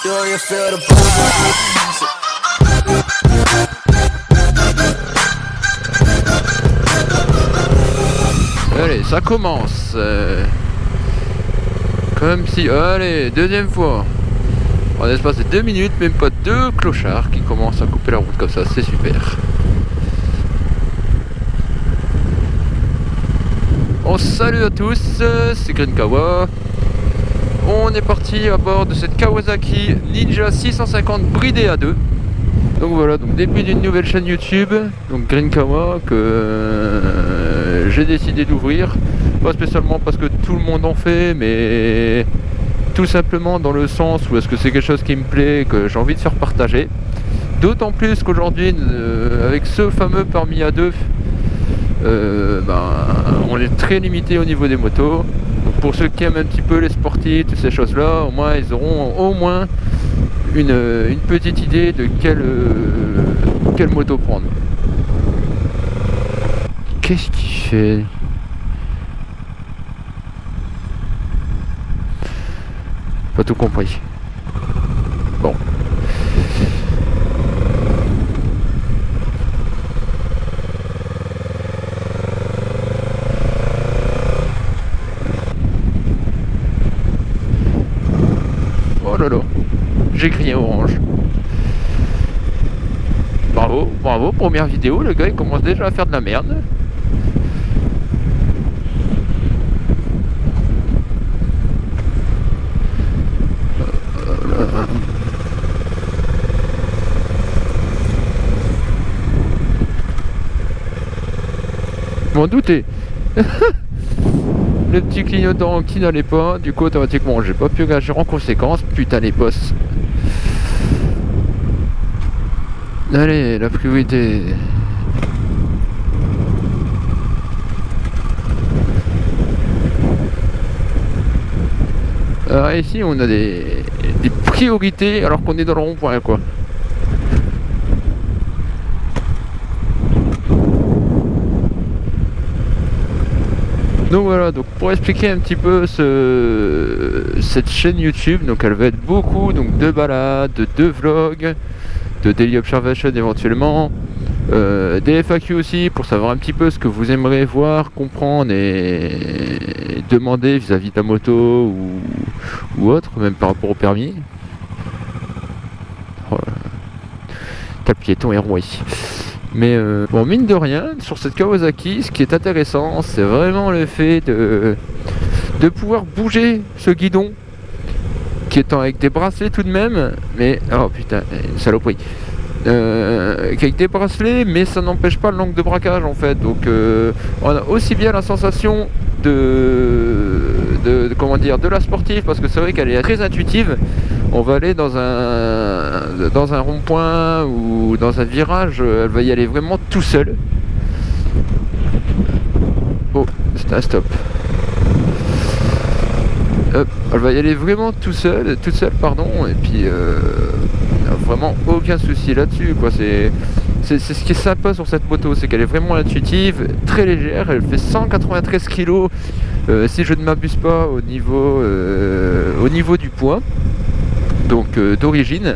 you feel the vibes? Allez, ça commence. Comme si... Allez, deuxième fois. En l'espace de 2 minutes, même pas 2 clochards qui commencent à couper la route comme ça, c'est super. Bon, salut à tous, c'est Green Kawa. On est parti à bord de cette Kawasaki Ninja 650 bridée à 2. Donc voilà, donc début d'une nouvelle chaîne YouTube, donc Green Kawa, que j'ai décidé d'ouvrir. Pas spécialement parce que tout le monde en fait, mais tout simplement dans le sens où est-ce que c'est quelque chose qui me plaît, que j'ai envie de faire partager. D'autant plus qu'aujourd'hui, avec ce fameux permis A2, on est très limité au niveau des motos. Donc pour ceux qui aiment un petit peu les sportifs, toutes ces choses-là, au moins ils auront au moins une petite idée de quelle moto prendre. Qu'est-ce qu'il fait ? Pas tout compris. Bon. Oh là là. J'ai crié orange. Bravo, bravo, première vidéo, le gars il commence déjà à faire de la merde. Je m'en doutais. Le petit clignotant qui n'allait pas, du coup automatiquement j'ai pas pu réagir en conséquence. Putain les boss. Allez, la priorité. Alors ici on a des priorités alors qu'on est dans le rond-point quoi. Donc voilà, donc pour expliquer un petit peu cette chaîne YouTube, donc elle va être beaucoup donc de balades, de vlogs, de daily observation éventuellement, des FAQ aussi pour savoir un petit peu ce que vous aimeriez voir, comprendre et demander vis-à-vis de la moto ou autre, même par rapport au permis. Oh, t'as le piéton est rond ici. Mais bon, mine de rien, sur cette Kawasaki, ce qui est intéressant, c'est vraiment le fait de pouvoir bouger ce guidon, qui est avec des bracelets tout de même, mais... Oh putain, saloperie. Avec des bracelets, mais ça n'empêche pas le manque de braquage en fait. Donc on a aussi bien la sensation comment dire, de la sportive, parce que c'est vrai qu'elle est très intuitive. On va aller dans un rond-point ou dans un virage, elle va y aller vraiment tout seul. Oh, c'est un stop. Hop, elle va y aller vraiment toute seule, pardon, et puis vraiment aucun souci là-dessus, quoi. C'est ce qui est sympa sur cette moto, c'est qu'elle est vraiment intuitive, très légère, elle fait 193 kg, si je ne m'abuse pas, au niveau du poids. Donc d'origine.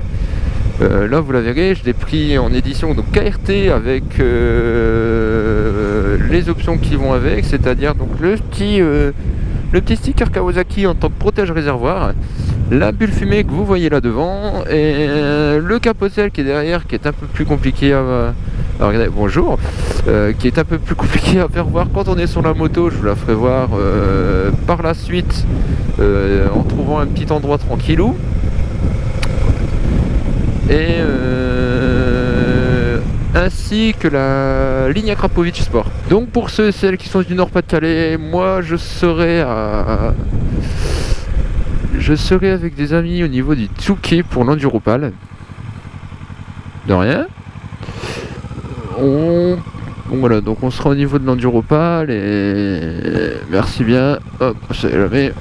Là vous la verrez, je l'ai pris en édition donc KRT avec les options qui vont avec, c'est-à-dire donc le petit sticker Kawasaki en tant que protège réservoir, la bulle fumée que vous voyez là devant et le capocel qui est derrière, qui est un peu plus compliqué à regardez, bonjour, qui est un peu plus compliqué à faire voir quand on est sur la moto. Je vous la ferai voir par la suite en trouvant un petit endroit tranquillou. Et ainsi que la ligne Akrapovic Sport. Donc pour ceux et celles qui sont du Nord-Pas-de-Calais, moi je serai avec des amis au niveau du Tsuki pour l'Enduropal. De rien. Bon, voilà, donc on sera au niveau de l'Enduropal et merci bien. Hop, c'est jamais.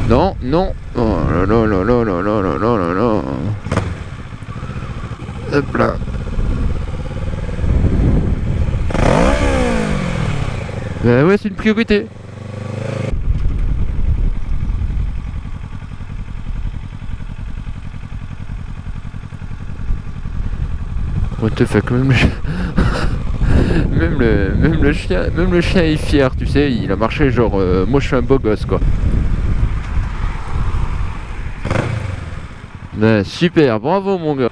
Non, non. Oh là là là là là là là là là là. Hop là. Ben ouais, c'est une priorité. What the fuck, même le chien est fier, tu sais, il a marché genre, moi je suis un beau gosse quoi. Ben, super, bravo mon gars.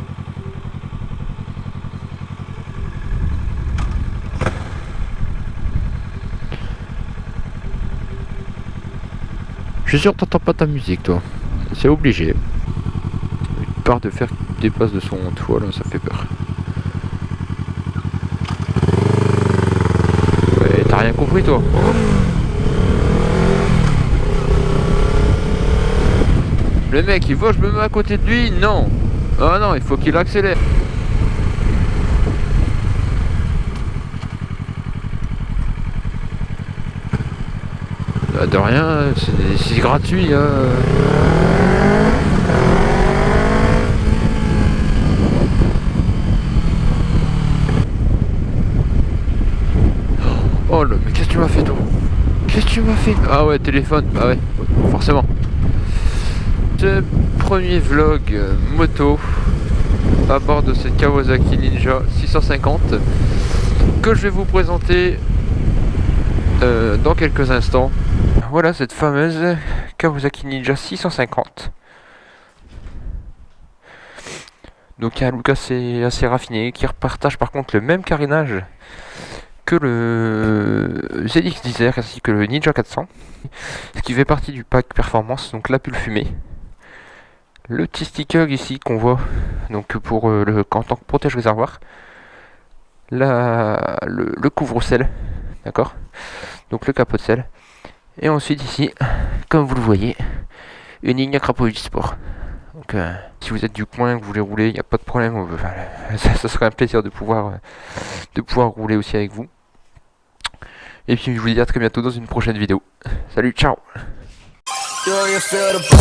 Je suis sûr que t'entends pas ta musique toi. C'est obligé. Une part de fer qui dépasse de son toit là, ça fait peur. Ouais, t'as rien compris toi. Le mec il voit je me mets à côté de lui, non. Ah non, il faut qu'il accélère. Bah, de rien, c'est gratuit hein. Oh là, mais qu'est-ce que tu m'as fait toi? Qu'est-ce que tu m'as fait? Ah ouais, téléphone, ah ouais, forcément. Ce premier vlog moto à bord de cette Kawasaki Ninja 650 que je vais vous présenter dans quelques instants. Voilà cette fameuse Kawasaki Ninja 650. Donc il y a un look assez raffiné qui repartage par contre le même carénage que le ZX Desert ainsi que le Ninja 400, ce qui fait partie du pack performance, donc la pull fumée. Le petit sticker ici qu'on voit donc pour en tant que protège réservoir, le couvre-sel, d'accord, donc le capot de sel, et ensuite ici comme vous le voyez une ligne à crapaud du sport. Donc si vous êtes du coin, que vous voulez rouler, il n'y a pas de problème, ça serait un plaisir de pouvoir rouler aussi avec vous. Et puis je vous dis à très bientôt dans une prochaine vidéo. Salut, ciao. Do you feel the vibes?